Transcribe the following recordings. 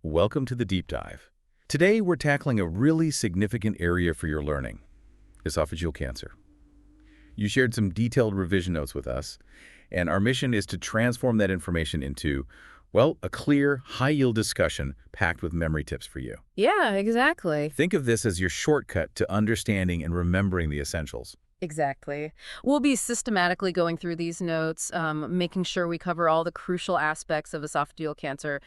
welcome to the deep dive. Today we're tackling a really significant area for your learning, esophageal cancer. You shared some detailed revision notes with us, and our mission is to transform that information into, well, a clear, high-yield discussion packed with memory tips for you. Yeah, exactly. Think of this as your shortcut to understanding and remembering the essentials. Exactly. We'll be systematically going through these notes, making sure we cover all the crucial aspects of esophageal cancer,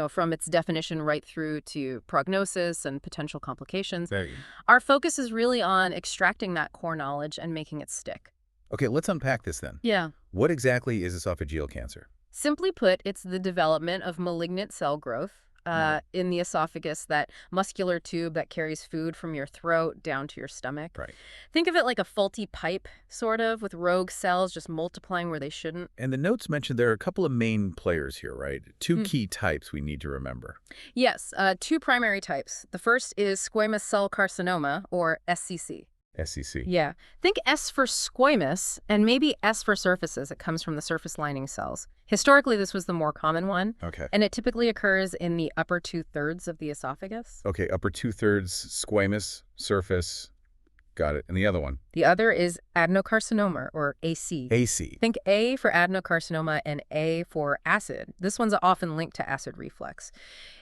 from its definition right through to prognosis and potential complications. There you go. Our focus is really on extracting that core knowledge and making it stick. Okay, let's unpack this then. Yeah. What exactly is esophageal cancer? Simply put, it's the development of malignant cell growth in the esophagus, that muscular tube that carries food from your throat down to your stomach. Right. Think of it like a faulty pipe, sort of, with rogue cells just multiplying where they shouldn't. And the notes mentioned there are a couple of main players here, right? Two key types we need to remember. Yes, two primary types. The first is squamous cell carcinoma, or SCC. SCC. Yeah. Think S for squamous and maybe S for surfaces. It comes from the surface lining cells. Historically, this was the more common one. Okay. And it typically occurs in the upper 2/3 of the esophagus. Okay, upper 2/3 squamous, surface. Got it. And the other one? The other is adenocarcinoma, or AC. AC. Think A for adenocarcinoma and A for acid. This one's often linked to acid reflux.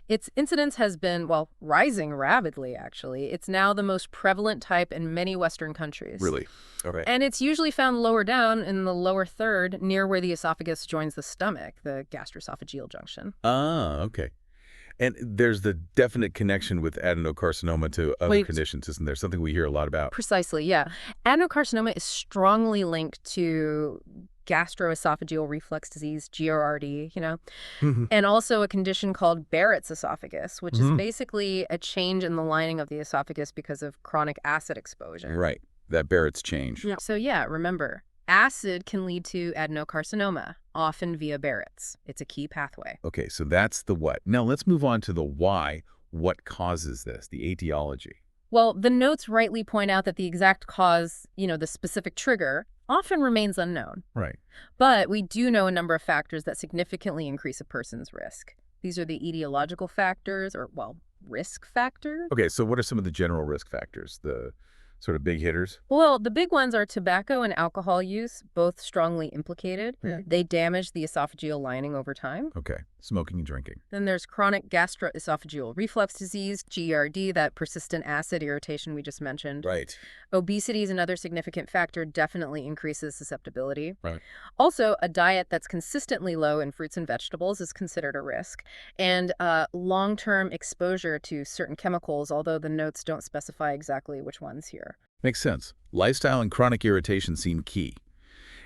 Its incidence has been, rising rapidly, actually. It's now the most prevalent type in many Western countries. Really? Okay. And it's usually found lower down in the lower third, near where the esophagus joins the stomach, the gastroesophageal junction. Ah, okay. And there's the definite connection with adenocarcinoma to other conditions, isn't there? Something we hear a lot about. Precisely, yeah. Adenocarcinoma is strongly linked to gastroesophageal reflux disease, GORD, and also a condition called Barrett's esophagus, which is basically a change in the lining of the esophagus because of chronic acid exposure. Right. That Barrett's change. Yeah. So yeah, remember, acid can lead to adenocarcinoma, often via Barrett's. It's a key pathway. Okay, so that's the what. Now let's move on to the why. What causes this, the etiology? Well, the notes rightly point out that the exact cause, the specific trigger, often remains unknown. Right. But we do know a number of factors that significantly increase a person's risk. These are the etiological factors, or, risk factors. Okay, so what are some of the general risk factors, the sort of big hitters? Well, the big ones are tobacco and alcohol use, both strongly implicated. Yeah. They damage the esophageal lining over time. Okay, smoking and drinking. Then there's chronic gastroesophageal reflux disease, GERD, that persistent acid irritation we just mentioned. Right. Obesity is another significant factor, definitely increases susceptibility. Right. Also, a diet that's consistently low in fruits and vegetables is considered a risk. And long-term exposure to certain chemicals, although the notes don't specify exactly which ones here. Makes sense. Lifestyle and chronic irritation seem key.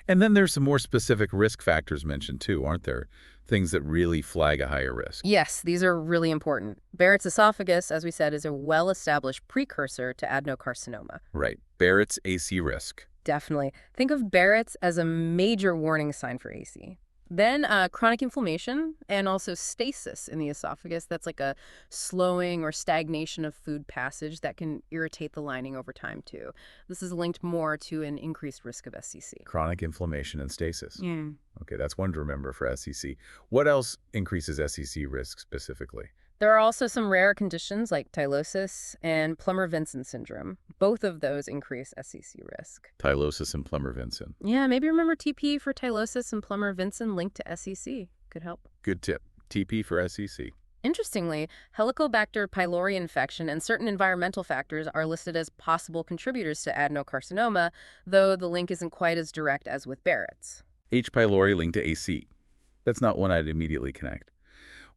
And then there's some more specific risk factors mentioned too, aren't there? Things that really flag a higher risk. Yes, these are really important. Barrett's esophagus, as we said, is a well-established precursor to adenocarcinoma. Right. Barrett's AC risk. Definitely. Think of Barrett's as a major warning sign for AC. Then chronic inflammation and also stasis in the esophagus. That's like a slowing or stagnation of food passage that can irritate the lining over time, too. This is linked more to an increased risk of SCC. Chronic inflammation and stasis. Yeah. Okay, that's one to remember for SCC. What else increases SCC risk specifically? There are also some rare conditions like ptilosis and Plummer-Vinson syndrome. Both of those increase SCC risk. Ptilosis and Plummer-Vinson. Yeah, maybe remember TP for ptilosis and Plummer-Vinson linked to SCC. Could help. Good tip. TP for SCC. Interestingly, Helicobacter pylori infection and certain environmental factors are listed as possible contributors to adenocarcinoma, though the link isn't quite as direct as with Barrett's. H. pylori linked to AC. That's not one I'd immediately connect.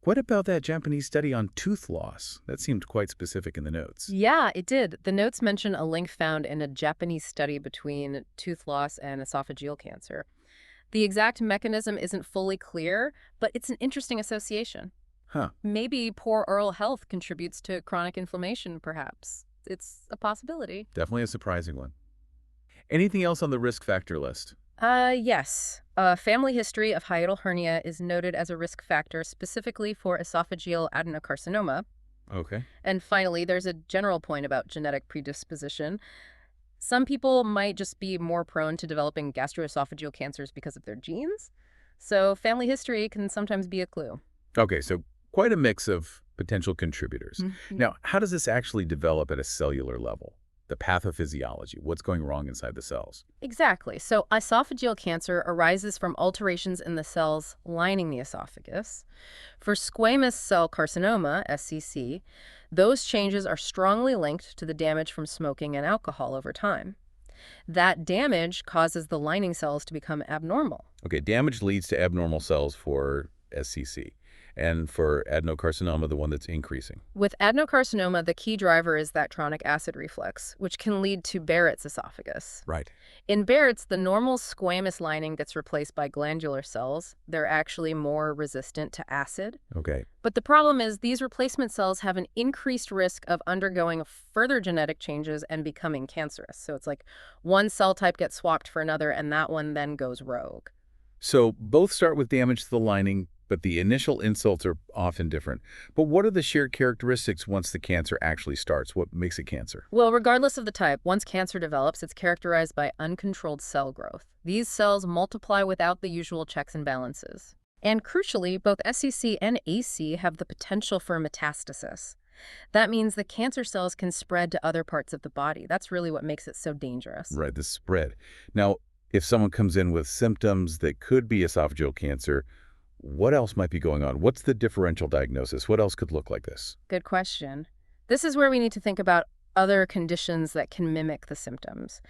What about that Japanese study on tooth loss? That seemed quite specific in the notes. Yeah, it did. The notes mention a link found in a Japanese study between tooth loss and esophageal cancer. The exact mechanism isn't fully clear, but it's an interesting association. Huh. Maybe poor oral health contributes to chronic inflammation, perhaps. It's a possibility. Definitely a surprising one. Anything else on the risk factor list? Yes. A family history of hiatal hernia is noted as a risk factor specifically for esophageal adenocarcinoma. Okay. And finally, there's a general point about genetic predisposition. Some people might just be more prone to developing gastroesophageal cancers because of their genes. So family history can sometimes be a clue. Okay, so quite a mix of potential contributors. Mhm. Now, how does this actually develop at a cellular level? The pathophysiology, what's going wrong inside the cells? Exactly. So esophageal cancer arises from alterations in the cells lining the esophagus. For squamous cell carcinoma, SCC, those changes are strongly linked to the damage from smoking and alcohol over time. That damage causes the lining cells to become abnormal. Okay, damage leads to abnormal cells for SCC. And for adenocarcinoma, the one that's increasing. With adenocarcinoma, the key driver is that chronic acid reflux, which can lead to Barrett's esophagus. Right. In Barrett's, the normal squamous lining gets replaced by glandular cells. They're actually more resistant to acid. Okay. But the problem is these replacement cells have an increased risk of undergoing further genetic changes and becoming cancerous. So it's like one cell type gets swapped for another, and that one then goes rogue. So both start with damage to the lining, but the initial insults are often different. But what are the shared characteristics once the cancer actually starts? What makes it cancer? Well, regardless of the type, once cancer develops, it's characterized by uncontrolled cell growth. These cells multiply without the usual checks and balances. And crucially, both SCC and AC have the potential for metastasis. That means the cancer cells can spread to other parts of the body. That's really what makes it so dangerous. Right, the spread. Now, if someone comes in with symptoms that could be esophageal cancer, what else might be going on? What's the differential diagnosis? What else could look like this? Good question. This is where we need to think about other conditions that can mimic the symptoms.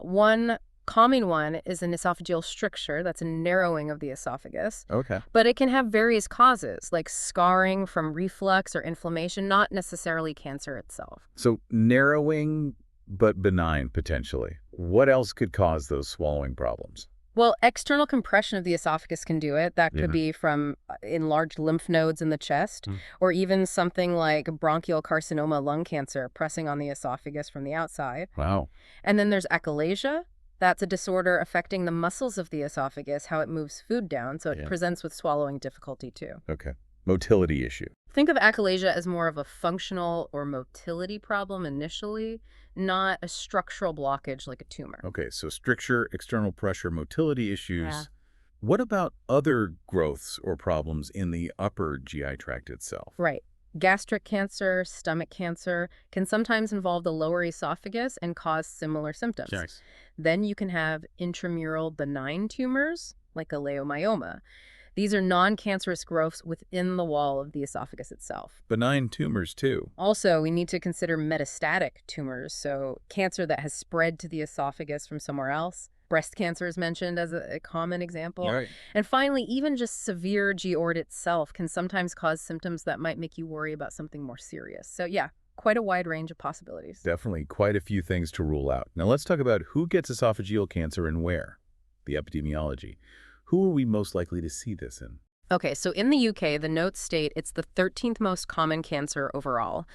One common one is an esophageal stricture. That's a narrowing of the esophagus. Okay. But it can have various causes, like scarring from reflux or inflammation, not necessarily cancer itself. So narrowing, but benign, potentially. What else could cause those swallowing problems? Well, external compression of the esophagus can do it. That Yeah. could be from enlarged lymph nodes in the chest, or even something like bronchial carcinoma lung cancer pressing on the esophagus from the outside. Wow. And then there's achalasia. That's a disorder affecting the muscles of the esophagus, how it moves food down, so it Yeah. presents with swallowing difficulty too. Okay. Motility issue. Think of achalasia as more of a functional or motility problem initially, not a structural blockage like a tumor. Okay, so stricture, external pressure, motility issues. Yeah. What about other growths or problems in the upper GI tract itself? Right. Gastric cancer, stomach cancer can sometimes involve the lower esophagus and cause similar symptoms. Yes. Then you can have intramural benign tumors, like a leiomyoma. These are non-cancerous growths within the wall of the esophagus itself. Benign tumors, too. Also, we need to consider metastatic tumors, so cancer that has spread to the esophagus from somewhere else. Breast cancer is mentioned as a common example. Right. And finally, even just severe GORD itself can sometimes cause symptoms that might make you worry about something more serious. So yeah, quite a wide range of possibilities. Definitely quite a few things to rule out. Now let's talk about who gets esophageal cancer and where. The epidemiology. Who are we most likely to see this in? Okay, so in the UK, the notes state it's the 13th most common cancer overall.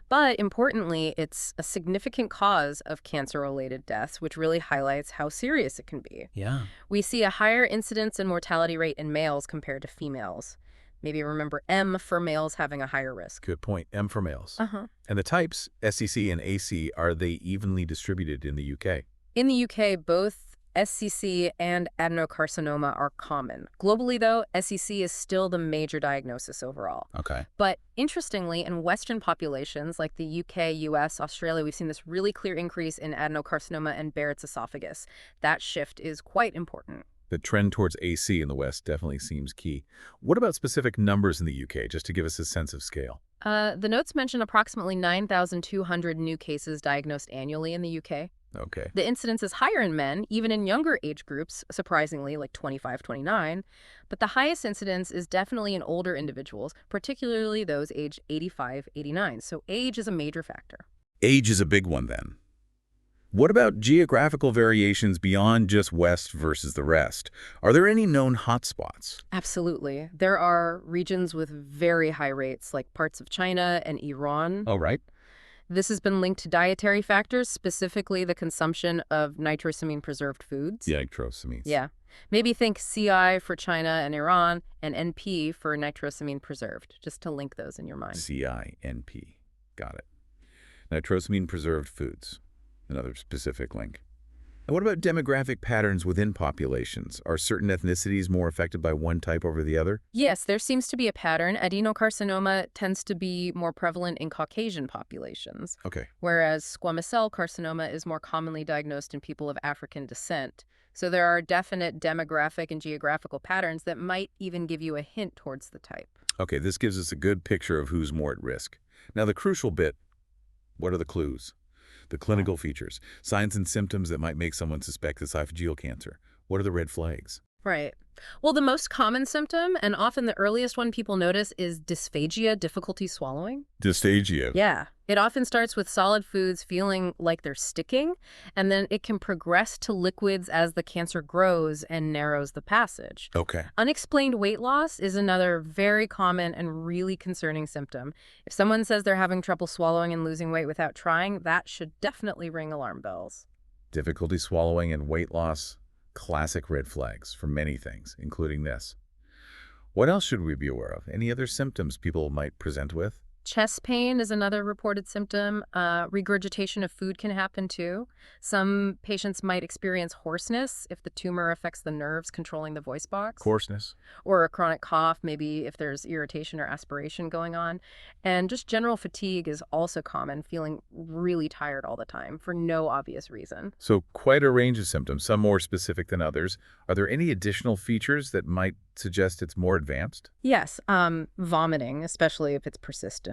But importantly, it's a significant cause of cancer-related deaths, which really highlights how serious it can be. Yeah. We see a higher incidence and mortality rate in males compared to females. Maybe remember M for males having a higher risk. Good point. M for males. Uh-huh. And the types, SCC and AC, are they evenly distributed in the UK? In the UK, both SCC and adenocarcinoma are common. Globally, though, SCC is still the major diagnosis overall. Okay. But interestingly, in Western populations like the UK, US, Australia, we've seen this really clear increase in adenocarcinoma and Barrett's esophagus. That shift is quite important. The trend towards AC in the West definitely seems key. What about specific numbers in the UK, just to give us a sense of scale? The notes mention approximately 9,200 new cases diagnosed annually in the UK. Okay. The incidence is higher in men, even in younger age groups, surprisingly, like 25, 29. But the highest incidence is definitely in older individuals, particularly those aged 85, 89. So age is a major factor. Age is a big one, then. What about geographical variations beyond just West versus the rest? Are there any known hotspots? Absolutely. There are regions with very high rates, like parts of China and Iran. Oh, right. This has been linked to dietary factors, specifically the consumption of nitrosamine preserved foods. Nitrosamines. Yeah. Maybe think CI for China and Iran and NP for nitrosamine preserved, just to link those in your mind. CINP. Got it. Nitrosamine preserved foods. Another specific link. And what about demographic patterns within populations? Are certain ethnicities more affected by one type over the other? Yes, there seems to be a pattern. Adenocarcinoma tends to be more prevalent in Caucasian populations, Okay. whereas squamous cell carcinoma is more commonly diagnosed in people of African descent. So there are definite demographic and geographical patterns that might even give you a hint towards the type. Okay, this gives us a good picture of who's more at risk. Now, the crucial bit, what are the clues? The clinical features, signs and symptoms that might make someone suspect esophageal cancer. What are the red flags? Right. Well, the most common symptom, and often the earliest one people notice, is dysphagia, difficulty swallowing. Dysphagia. Yeah. It often starts with solid foods feeling like they're sticking, and then it can progress to liquids as the cancer grows and narrows the passage. Okay. Unexplained weight loss is another very common and really concerning symptom. If someone says they're having trouble swallowing and losing weight without trying, that should definitely ring alarm bells. Difficulty swallowing and weight loss, classic red flags for many things, including this. What else should we be aware of? Any other symptoms people might present with? Chest pain is another reported symptom. Regurgitation of food can happen too. Some patients might experience hoarseness if the tumor affects the nerves controlling the voice box. Coarseness. Or a chronic cough, maybe if there's irritation or aspiration going on. And just general fatigue is also common, feeling really tired all the time for no obvious reason. So quite a range of symptoms, some more specific than others. Are there any additional features that might suggest it's more advanced? Yes, vomiting, especially if it's persistent.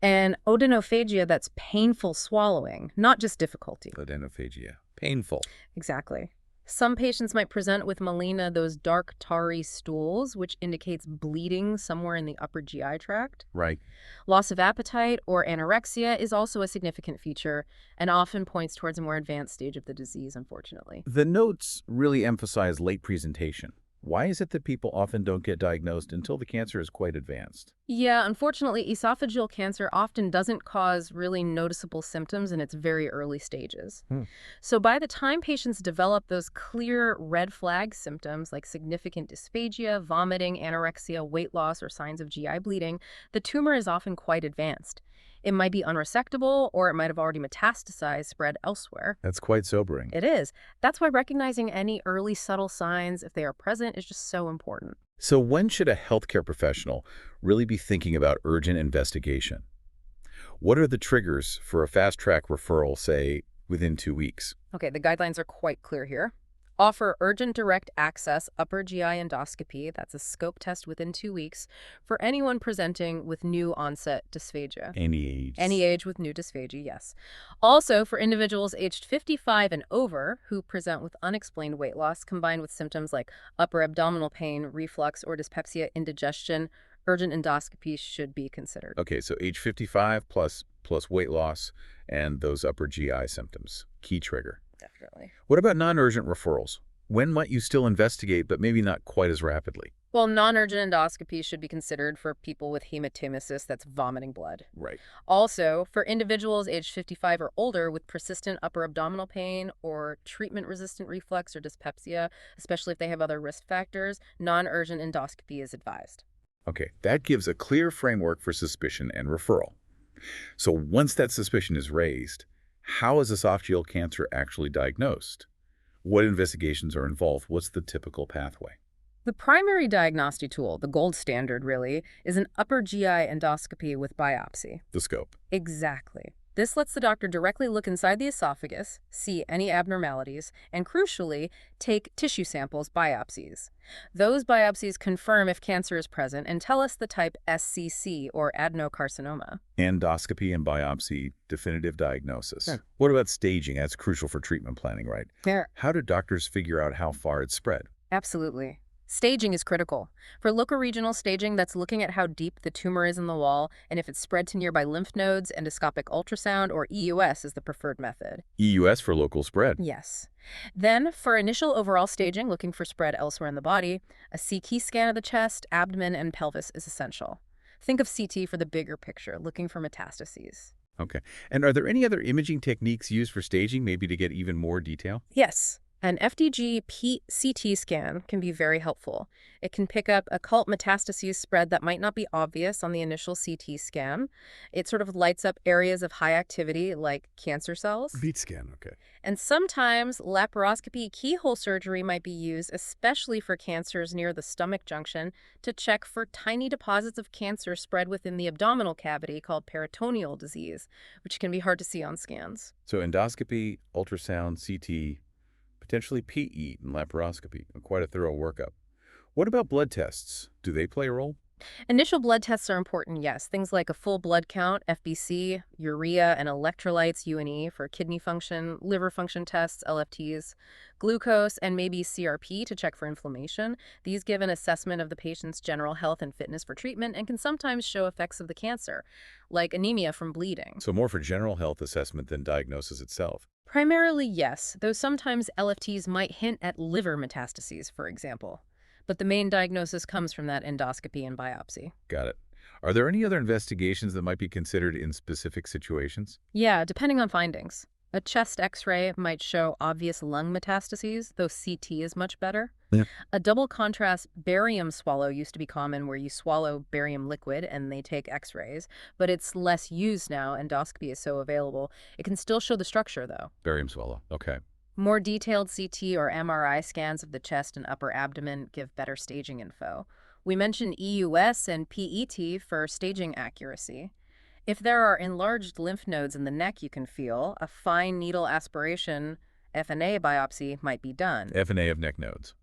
And odenophagia, that's painful swallowing, not just difficulty. Adenophagia. Painful. Exactly. Some patients might present with melena, those dark tarry stools, which indicates bleeding somewhere in the upper GI tract. Right. Loss of appetite or anorexia is also a significant feature and often points towards a more advanced stage of the disease, unfortunately. The notes really emphasize late presentation. Why is it that people often don't get diagnosed until the cancer is quite advanced? Yeah, unfortunately, esophageal cancer often doesn't cause really noticeable symptoms in its very early stages. So by the time patients develop those clear red flag symptoms like significant dysphagia, vomiting, anorexia, weight loss, or signs of GI bleeding, the tumor is often quite advanced. It might be unresectable, or it might have already metastasized, spread elsewhere. That's quite sobering. It is. That's why recognizing any early subtle signs, if they are present, is just so important. So when should a healthcare professional really be thinking about urgent investigation? What are the triggers for a fast-track referral, say, within 2 weeks? Okay, the guidelines are quite clear here. Offer urgent direct access upper GI endoscopy, that's a scope test within 2 weeks, for anyone presenting with new onset dysphagia. Any age. Any age with new dysphagia, yes. Also, for individuals aged 55 and over who present with unexplained weight loss combined with symptoms like upper abdominal pain, reflux, or dyspepsia, indigestion, urgent endoscopy should be considered. Okay, so age 55 plus weight loss and those upper GI symptoms. Key trigger. Definitely. What about non-urgent referrals? When might you still investigate, but maybe not quite as rapidly? Well, non-urgent endoscopy should be considered for people with hematemesis, that's vomiting blood. Right. Also, for individuals aged 55 or older with persistent upper abdominal pain or treatment-resistant reflux or dyspepsia, especially if they have other risk factors, non-urgent endoscopy is advised. Okay, that gives a clear framework for suspicion and referral. So once that suspicion is raised, how is esophageal cancer actually diagnosed? What investigations are involved? What's the typical pathway? The primary diagnostic tool, the gold standard really, is an upper GI endoscopy with biopsy. The scope. Exactly. This lets the doctor directly look inside the esophagus, see any abnormalities, and crucially, take tissue samples, biopsies. Those biopsies confirm if cancer is present and tell us the type SCC or adenocarcinoma. Endoscopy and biopsy, definitive diagnosis. Yeah. What about staging? That's crucial for treatment planning, right? There. How do doctors figure out how far it's spread? Absolutely. Staging is critical. For locoregional staging, that's looking at how deep the tumor is in the wall and if it's spread to nearby lymph nodes, endoscopic ultrasound, or EUS is the preferred method. EUS for local spread. Yes. Then, for initial overall staging, looking for spread elsewhere in the body, a CT scan of the chest, abdomen, and pelvis is essential. Think of CT for the bigger picture, looking for metastases. Okay. And are there any other imaging techniques used for staging, maybe to get even more detail? Yes. An FDG CT scan can be very helpful. It can pick up occult metastases spread that might not be obvious on the initial CT scan. It sort of lights up areas of high activity like cancer cells. Beat scan, okay. And sometimes laparoscopy keyhole surgery might be used, especially for cancers near the stomach junction, to check for tiny deposits of cancer spread within the abdominal cavity called peritoneal disease, which can be hard to see on scans. So endoscopy, ultrasound, CT, potentially PE and laparoscopy, quite a thorough workup. What about blood tests? Do they play a role? Initial blood tests are important, yes. Things like a full blood count, FBC, urea, and electrolytes, UNE, for kidney function, liver function tests, LFTs, glucose, and maybe CRP to check for inflammation. These give an assessment of the patient's general health and fitness for treatment and can sometimes show effects of the cancer, like anemia from bleeding. So more for general health assessment than diagnosis itself. Primarily, yes, though sometimes LFTs might hint at liver metastases, for example. But the main diagnosis comes from that endoscopy and biopsy. Got it. Are there any other investigations that might be considered in specific situations? Yeah, depending on findings. A chest X-ray might show obvious lung metastases, though CT is much better. Yeah. A double contrast barium swallow used to be common, where you swallow barium liquid and they take X-rays, but it's less used now. Endoscopy is so available. It can still show the structure, though. Barium swallow, okay. More detailed CT or MRI scans of the chest and upper abdomen give better staging info. We mentioned EUS and PET for staging accuracy. If there are enlarged lymph nodes in the neck you can feel, a fine needle aspiration, FNA biopsy, might be done. FNA of neck nodes.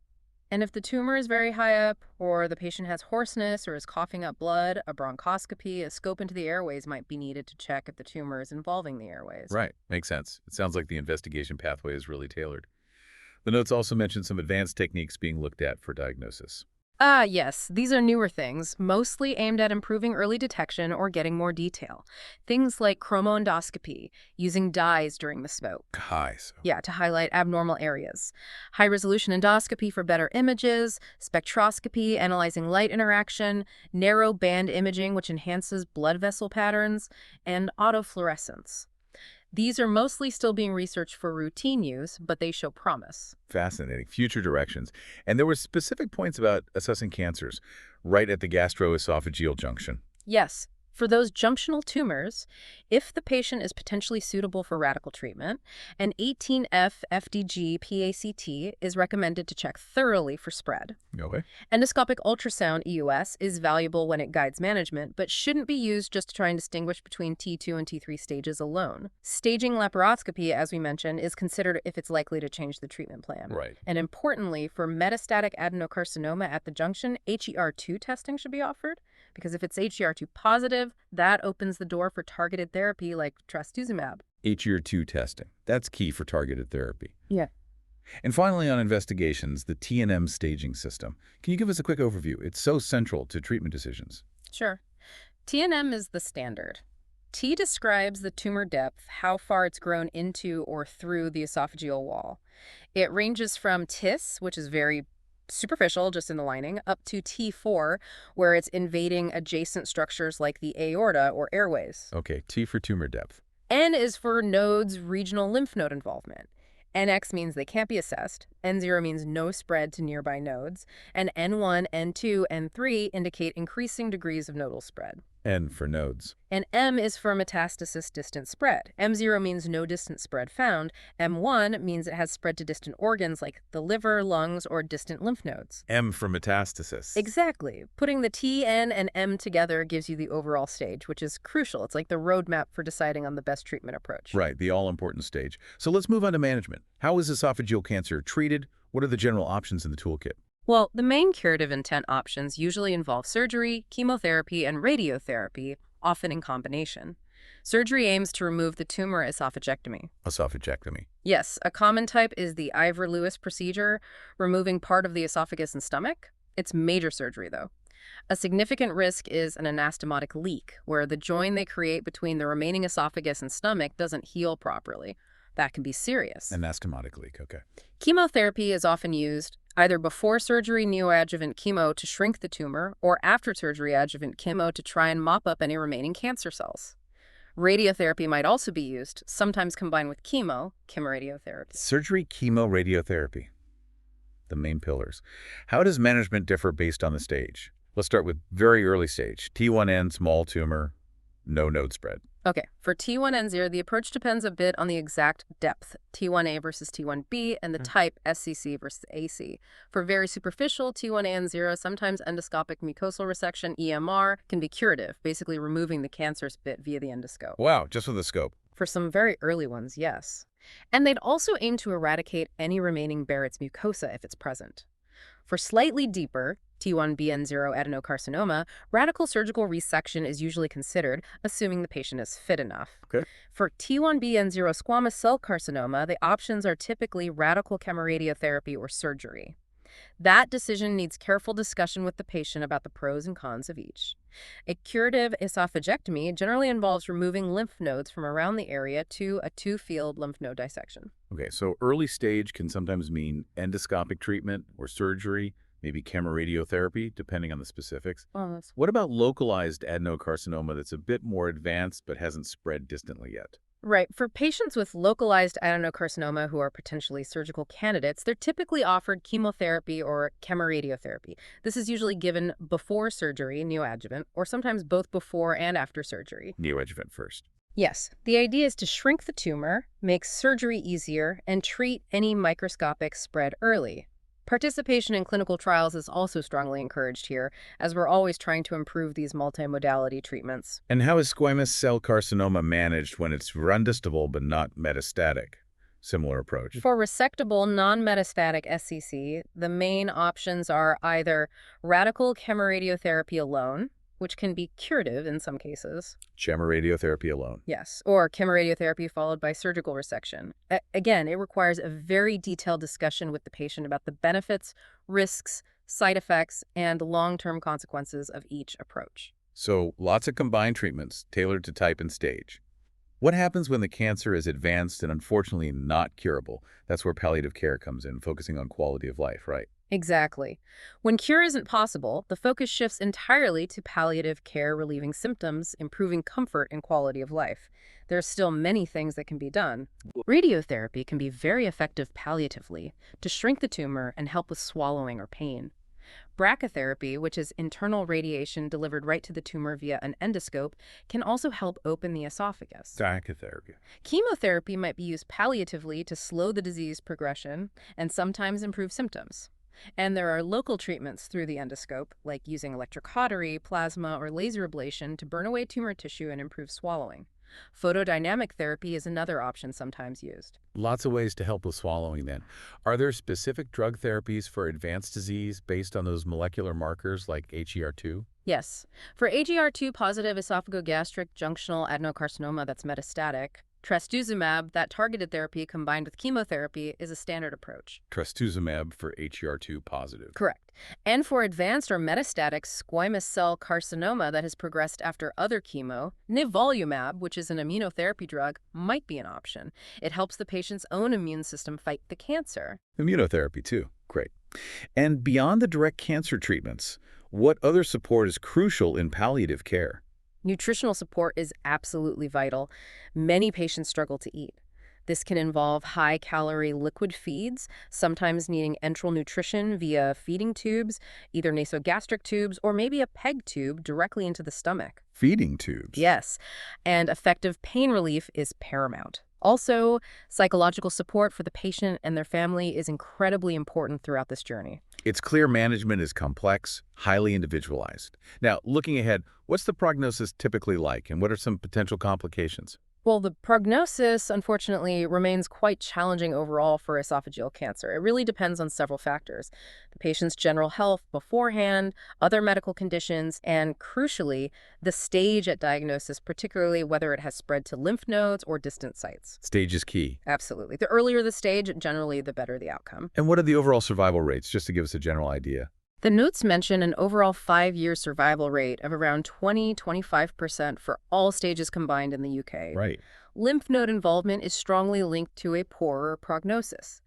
And if the tumor is very high up, or the patient has hoarseness or is coughing up blood, a bronchoscopy, a scope into the airways might be needed to check if the tumor is involving the airways. Right, makes sense. It sounds like the investigation pathway is really tailored. The notes also mention some advanced techniques being looked at for diagnosis. Yes, these are newer things, mostly aimed at improving early detection or getting more detail. Things like chromoendoscopy, using dyes during the smoke. Guys. Yeah, to highlight abnormal areas. High-resolution endoscopy for better images, spectroscopy, analyzing light interaction, narrow band imaging, which enhances blood vessel patterns, and autofluorescence. These are mostly still being researched for routine use, but they show promise. Fascinating. Future directions. And there were specific points about assessing cancers right at the gastroesophageal junction. Yes. For those junctional tumors, if the patient is potentially suitable for radical treatment, an 18F FDG PACT is recommended to check thoroughly for spread. Okay. Endoscopic ultrasound EUS is valuable when it guides management, but shouldn't be used just to try and distinguish between T2 and T3 stages alone. Staging laparoscopy, as we mentioned, is considered if it's likely to change the treatment plan. Right. And importantly, for metastatic adenocarcinoma at the junction, HER2 testing should be offered. Because if it's HER2 positive, that opens the door for targeted therapy like trastuzumab. HER2 testing. That's key for targeted therapy. Yeah. And finally, on investigations, the TNM staging system. Can you give us a quick overview? It's so central to treatment decisions. Sure. TNM is the standard. T describes the tumor depth, how far it's grown into or through the esophageal wall. It ranges from TIS, which is very superficial, just in the lining, up to T4, where it's invading adjacent structures like the aorta or airways. Okay, T for tumor depth. N is for nodes, regional lymph node involvement. NX means they can't be assessed, N0 means no spread to nearby nodes, and N1, N2, N3 indicate increasing degrees of nodal spread. N for nodes. And M is for metastasis distant spread. M0 means no distant spread found. M1 means it has spread to distant organs like the liver, lungs, or distant lymph nodes. M for metastasis. Exactly. Putting the T, N, and M together gives you the overall stage, which is crucial. It's like the roadmap for deciding on the best treatment approach. Right, the all-important stage. So let's move on to management. How is esophageal cancer treated? What are the general options in the toolkit? Well, the main curative intent options usually involve surgery, chemotherapy, and radiotherapy, often in combination. Surgery aims to remove the tumor esophagectomy. Esophagectomy. Yes, a common type is the Ivor-Lewis procedure, removing part of the esophagus and stomach. It's major surgery, though. A significant risk is an anastomotic leak, where the joint they create between the remaining esophagus and stomach doesn't heal properly. That can be serious. Anastomotic leak, okay. Chemotherapy is often used either before surgery neoadjuvant chemo to shrink the tumor or after surgery adjuvant chemo to try and mop up any remaining cancer cells. Radiotherapy might also be used, sometimes combined with chemoradiotherapy. Surgery, chemo, radiotherapy, the main pillars. How does management differ based on the stage? Let's start with very early stage, T1N, small tumor, no node spread. Okay, for T1N0, the approach depends a bit on the exact depth, T1A versus T1B, and the type, SCC versus AC. For very superficial T1A/0, sometimes endoscopic mucosal resection, EMR, can be curative, basically removing the cancerous bit via the endoscope. Wow, just with a scope. For some very early ones, yes. And they'd also aim to eradicate any remaining Barrett's mucosa if it's present. For slightly deeper, T1BN0 adenocarcinoma, radical surgical resection is usually considered, assuming the patient is fit enough. Okay. For T1BN0 squamous cell carcinoma, the options are typically radical chemoradiotherapy or surgery. That decision needs careful discussion with the patient about the pros and cons of each. A curative esophagectomy generally involves removing lymph nodes from around the area to a two-field lymph node dissection. Okay, so early stage can sometimes mean endoscopic treatment or surgery, maybe chemoradiotherapy, depending on the specifics. What about localized adenocarcinoma that's a bit more advanced but hasn't spread distantly yet? Right. For patients with localized adenocarcinoma who are potentially surgical candidates, they're typically offered chemotherapy or chemoradiotherapy. This is usually given before surgery, neoadjuvant, or sometimes both before and after surgery. Neoadjuvant first. Yes, the idea is to shrink the tumor, make surgery easier, and treat any microscopic spread early. Participation in clinical trials is also strongly encouraged here, as we're always trying to improve these multimodality treatments. And how is squamous cell carcinoma managed when it's resectable but not metastatic? Similar approach. For resectable non-metastatic SCC, the main options are either radical chemoradiotherapy alone, which can be curative in some cases. Chemoradiotherapy alone. Yes, or chemoradiotherapy followed by surgical resection. Again, it requires a very detailed discussion with the patient about the benefits, risks, side effects, and long-term consequences of each approach. So lots of combined treatments tailored to type and stage. What happens when the cancer is advanced and unfortunately not curable? That's where palliative care comes in, focusing on quality of life, right? Exactly. When cure isn't possible, the focus shifts entirely to palliative care, relieving symptoms, improving comfort and quality of life. There are still many things that can be done. Radiotherapy can be very effective palliatively to shrink the tumor and help with swallowing or pain. Brachytherapy, which is internal radiation delivered right to the tumor via an endoscope, can also help open the esophagus. Brachytherapy. Chemotherapy might be used palliatively to slow the disease progression and sometimes improve symptoms. And there are local treatments through the endoscope, like using electrocautery, plasma, or laser ablation to burn away tumor tissue and improve swallowing. Photodynamic therapy is another option sometimes used. Lots of ways to help with swallowing then. Are there specific drug therapies for advanced disease based on those molecular markers like HER2? Yes. For HER2 positive esophagogastric junctional adenocarcinoma that's metastatic, trastuzumab, that targeted therapy combined with chemotherapy, is a standard approach. Trastuzumab for HER2 positive. Correct. And for advanced or metastatic squamous cell carcinoma that has progressed after other chemo, nivolumab, which is an immunotherapy drug, might be an option. It helps the patient's own immune system fight the cancer. Immunotherapy too. Great. And beyond the direct cancer treatments, what other support is crucial in palliative care? Nutritional support is absolutely vital. Many patients struggle to eat. This can involve high-calorie liquid feeds, sometimes needing enteral nutrition via feeding tubes, either nasogastric tubes or maybe a PEG tube directly into the stomach. Feeding tubes? Yes, and effective pain relief is paramount. Also, psychological support for the patient and their family is incredibly important throughout this journey. It's clear management is complex, highly individualized. Now, looking ahead, what's the prognosis typically like, and what are some potential complications? Well, the prognosis, unfortunately, remains quite challenging overall for esophageal cancer. It really depends on several factors: the patient's general health beforehand, other medical conditions, and, crucially, the stage at diagnosis, particularly whether it has spread to lymph nodes or distant sites. Stage is key. Absolutely. The earlier the stage, generally, the better the outcome. And what are the overall survival rates, just to give us a general idea? The notes mention an overall 5-year survival rate of around 20–25% for all stages combined in the UK. Right. Lymph node involvement is strongly linked to a poorer prognosis.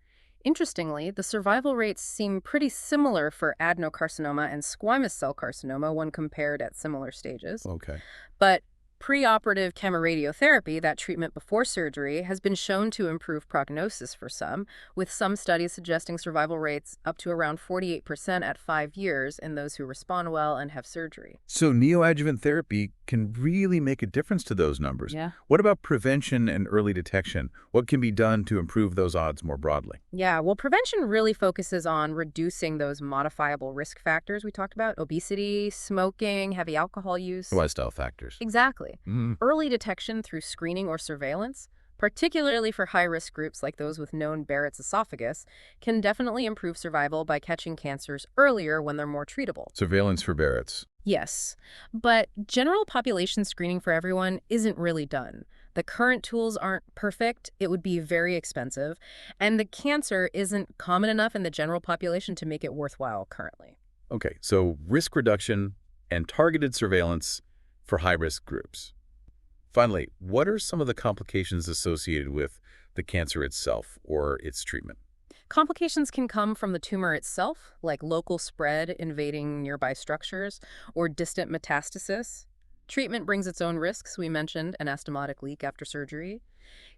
Interestingly, the survival rates seem pretty similar for adenocarcinoma and squamous cell carcinoma when compared at similar stages. Okay. But Preoperative chemoradiotherapy, that treatment before surgery, has been shown to improve prognosis for some, with some studies suggesting survival rates up to around 48% at 5 years in those who respond well and have surgery. So neoadjuvant therapy can really make a difference to those numbers. Yeah. What about prevention and early detection? What can be done to improve those odds more broadly? Yeah, well, prevention really focuses on reducing those modifiable risk factors we talked about: obesity, smoking, heavy alcohol use. Lifestyle factors. Exactly. Mhm. Early detection through screening or surveillance, particularly for high-risk groups like those with known Barrett's esophagus, can definitely improve survival by catching cancers earlier when they're more treatable. Surveillance for Barrett's. Yes, but general population screening for everyone isn't really done. The current tools aren't perfect, it would be very expensive, and the cancer isn't common enough in the general population to make it worthwhile currently. Okay, so risk reduction and targeted surveillance for high-risk groups. Finally, what are some of the complications associated with the cancer itself or its treatment? Complications can come from the tumor itself, like local spread invading nearby structures or distant metastasis. Treatment brings its own risks. We mentioned anastomotic leak after surgery.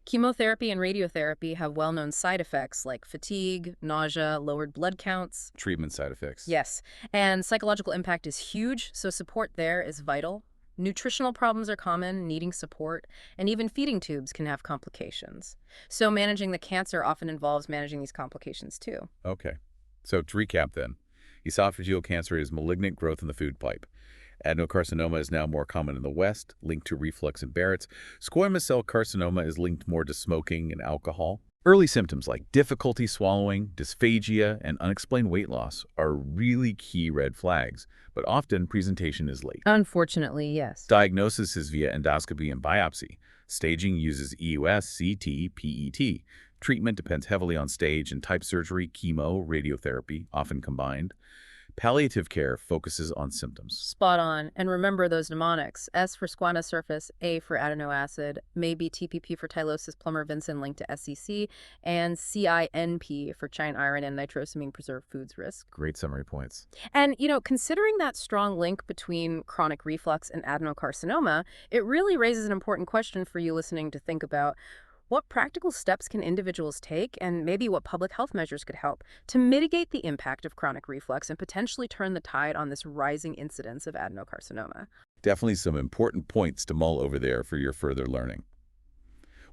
Chemotherapy and radiotherapy have well-known side effects like fatigue, nausea, lowered blood counts. Treatment side effects. Yes, and psychological impact is huge, so support there is vital. Nutritional problems are common, needing support, and even feeding tubes can have complications. So managing the cancer often involves managing these complications too. Okay, so to recap then, esophageal cancer is malignant growth in the food pipe. Adenocarcinoma is now more common in the West, linked to reflux and Barrett's. Squamous cell carcinoma is linked more to smoking and alcohol. Early symptoms like difficulty swallowing, dysphagia, and unexplained weight loss are really key red flags, but often presentation is late. Unfortunately, yes. Diagnosis is via endoscopy and biopsy. Staging uses EUS, CT, PET. Treatment depends heavily on stage and type: surgery, chemo, radiotherapy, often combined. Palliative care focuses on symptoms. Spot on. And remember those mnemonics: S for squamous surface, A for adeno acid, maybe TPP for ptylosis, Plummer, Vinson linked to SCC, and CINP for giant iron and nitrosamine preserved foods risk. Great summary points. And, considering that strong link between chronic reflux and adenocarcinoma, it really raises an important question for you listening to think about. What practical steps can individuals take, and maybe what public health measures could help to mitigate the impact of chronic reflux and potentially turn the tide on this rising incidence of adenocarcinoma? Definitely some important points to mull over there for your further learning.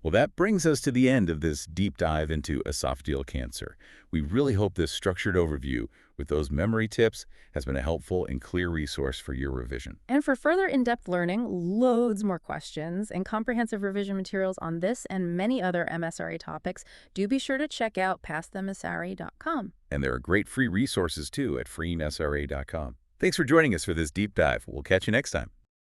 Well, that brings us to the end of this deep dive into esophageal cancer. We really hope this structured overview with those memory tips has been a helpful and clear resource for your revision. And for further in-depth learning, loads more questions, and comprehensive revision materials on this and many other MSRA topics, do be sure to check out pastthemsra.com. And there are great free resources too at freeingmsra.com. Thanks for joining us for this deep dive. We'll catch you next time.